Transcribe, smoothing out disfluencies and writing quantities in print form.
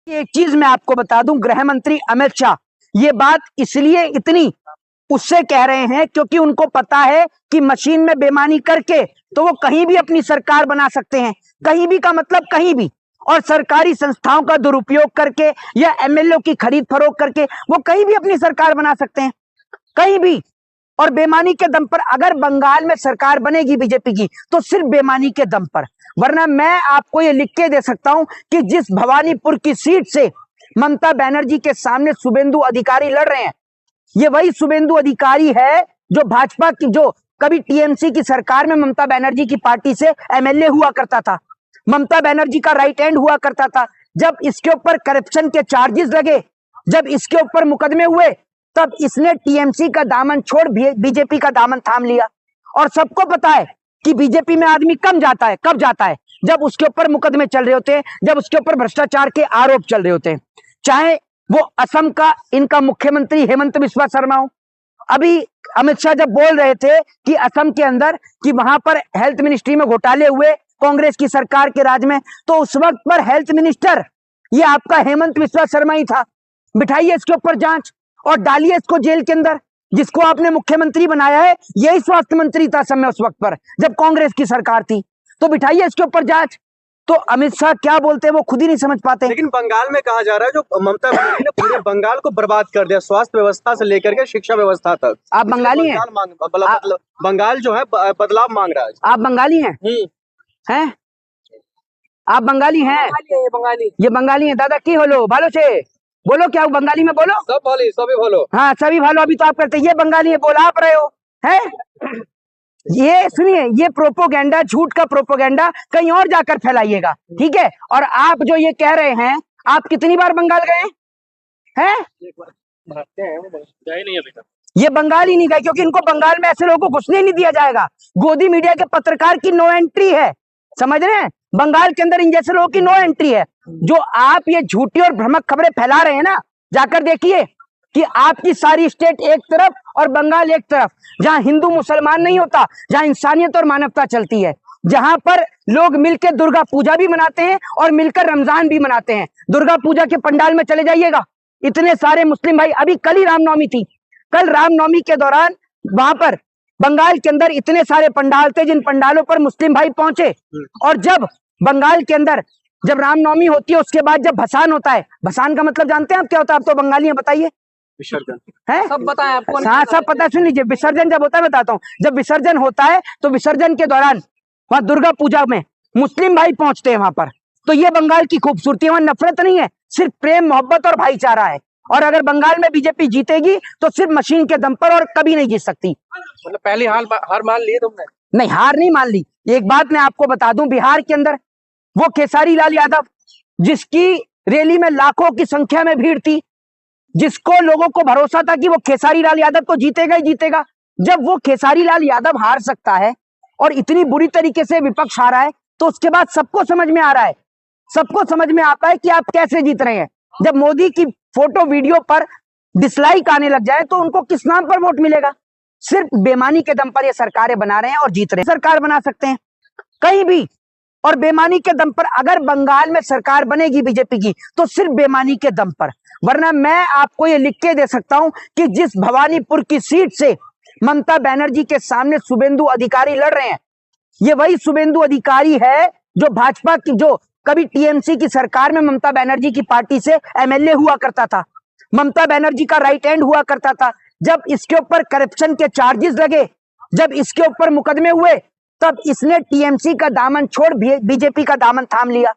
एक चीज मैं आपको बता दूं, गृह मंत्री अमित शाह ये बात इसलिए इतनी उससे कह रहे हैं क्योंकि उनको पता है कि मशीन में बेईमानी करके तो वो कहीं भी अपनी सरकार बना सकते हैं। कहीं भी का मतलब कहीं भी, और सरकारी संस्थाओं का दुरुपयोग करके या एमएलए की खरीद फरोख्त करके वो कहीं भी अपनी सरकार बना सकते हैं, कहीं भी। और बेईमानी के दम पर अगर बंगाल में सरकार बनेगी बीजेपी की तो सिर्फ बेईमानी के दम पर, वरना मैं आपको ये लिख के दे सकता हूं कि जिस भवानीपुर की सीट से ममता बनर्जी के सामने शुभेंदु अधिकारी लड़ रहे हैं, ये वही शुभेंदु अधिकारी है जो भाजपा की, जो कभी टीएमसी की सरकार में ममता बनर्जी की पार्टी से एमएलए हुआ करता था, ममता बनर्जी का राइट हैंड हुआ करता था। जब इसके ऊपर करप्शन के चार्जेस लगे, जब इसके ऊपर मुकदमे हुए, तब इसने टीएमसी का दामन छोड़ बीजेपी का दामन थाम लिया। और सबको पता है कि बीजेपी में आदमी कब जाता है, जब उसके ऊपर मुकदमे चल रहे होते हैं, जब उसके ऊपर भ्रष्टाचार के आरोप चल रहे होते हैं। चाहे वो असम का इनका मुख्यमंत्री हेमंत बिस्वा शर्मा हो। अभी अमित शाह जब बोल रहे थे कि असम के अंदर कि वहां पर हेल्थ मिनिस्ट्री में घोटाले हुए कांग्रेस की सरकार के राज में, तो उस वक्त पर हेल्थ मिनिस्टर ये आपका हेमंत बिस्वा शर्मा ही था। बिठाइए इसके ऊपर जांच और डालिए इसको जेल के अंदर। जिसको आपने मुख्यमंत्री बनाया है यही स्वास्थ्य मंत्री था समय उस वक्त पर जब कांग्रेस की सरकार थी, तो बिठाइए इसके ऊपर जांच। तो अमित शाह क्या बोलते हैं वो खुद ही नहीं समझ पाते। लेकिन बंगाल में कहा जा रहा है जो ममता बनर्जी ने पूरे बंगाल को बर्बाद कर दिया, स्वास्थ्य व्यवस्था से लेकर के शिक्षा व्यवस्था तक। आप बंगाली हैं? बंगाल जो है बदलाव मांग रहा है। आप बंगाली हैं? हैं? आप बंगाली हैं? ये बंगाली हैं। दादा की होलो भालो से बोलो, क्या बंगाली में बोलो। सब भालो, सभी भालो। हाँ सभी भालो। अभी तो आप करते ये बंगाली है, बोला आप रहे हो है। ये सुनिए, ये प्रोपोगेंडा, झूठ का प्रोपोगेंडा कहीं और जाकर फैलाइएगा, ठीक है। और आप जो ये कह रहे हैं, आप कितनी बार बंगाल गए हैं? ये बंगाल ही नहीं गए क्योंकि इनको बंगाल में ऐसे लोगों को घुसने नहीं दिया जाएगा। गोदी मीडिया के पत्रकार की नो एंट्री है, समझ रहे हैं? बंगाल के अंदर इन जैसे लोगों की नो एंट्री है। जो आप ये झूठी और भ्रामक खबरें फैला रहे हैं ना, जाकर देखिए कि आपकी सारी स्टेट एक तरफ और बंगाल एक तरफ, जहां हिंदू मुसलमान नहीं होता, जहां इंसानियत और मानवता चलती है, जहां पर लोग मिलकर दुर्गा पूजा भी मनाते हैं और मिलकर रमजान भी मनाते हैं। दुर्गा पूजा के पंडाल में चले जाइएगा, इतने सारे मुस्लिम भाई। अभी कल ही रामनवमी थी, कल रामनवमी के दौरान वहां पर बंगाल के अंदर इतने सारे पंडाल थे जिन पंडालों पर मुस्लिम भाई पहुंचे। और जब बंगाल के अंदर जब रामनवमी होती है उसके बाद जब भसान होता है, भसान का मतलब जानते हैं आप क्या होता है? आप तो बंगाली हैं, बताइए। विसर्जन है, सब बताएं आपको। हाँ सब पता है, सुन लीजिए। विसर्जन जब होता है बताता हूँ। जब विसर्जन होता है तो विसर्जन के दौरान वहां दुर्गा पूजा में मुस्लिम भाई पहुंचते हैं वहां पर। तो ये बंगाल की खूबसूरती है, वहां नफरत नहीं है, सिर्फ प्रेम मोहब्बत और भाईचारा है। और अगर बंगाल में बीजेपी जीतेगी तो सिर्फ मशीन के दम पर, और कभी नहीं जीत सकती। मतलब पहली हार मान ली तुमने? नहीं, हार नहीं मान ली। एक बात मैं आपको बता दूं, बिहार के अंदर वो खेसारी लाल यादव जिसकी रैली में लाखों की संख्या में भीड़ थी, जिसको लोगों को भरोसा था कि वो खेसारी लाल यादव तो जीतेगा ही जीतेगा, जब वो खेसारी लाल यादव हार सकता है और इतनी बुरी तरीके से विपक्ष हारा है, तो उसके बाद सबको समझ में आ रहा है, सबको समझ में आता है कि आप कैसे जीत रहे हैं। जब मोदी की फोटो वीडियो पर डिसलाइक आने लग जाए तो उनको किस नाम पर वोट मिलेगा? सिर्फ बेईमानी के दम पर ये सरकारें बना रहे हैं और जीत रहे हैं। सरकार बना सकते हैं कहीं भी, और बेईमानी के दम पर अगर बंगाल में सरकार बनेगी बीजेपी की तो सिर्फ बेईमानी के दम पर, वरना मैं आपको ये लिख के दे सकता हूं कि जिस भवानीपुर की सीट से ममता बनर्जी के सामने शुभेंदु अधिकारी लड़ रहे हैं, ये वही शुभेंदु अधिकारी है जो भाजपा की, जो कभी टीएमसी की सरकार में ममता बनर्जी की पार्टी से एमएलए हुआ करता था, ममता बनर्जी का राइट हैंड हुआ करता था। जब इसके ऊपर करप्शन के चार्जेस लगे, जब इसके ऊपर मुकदमे हुए, तब इसने टीएमसी का दामन छोड़ बीजेपी का दामन थाम लिया।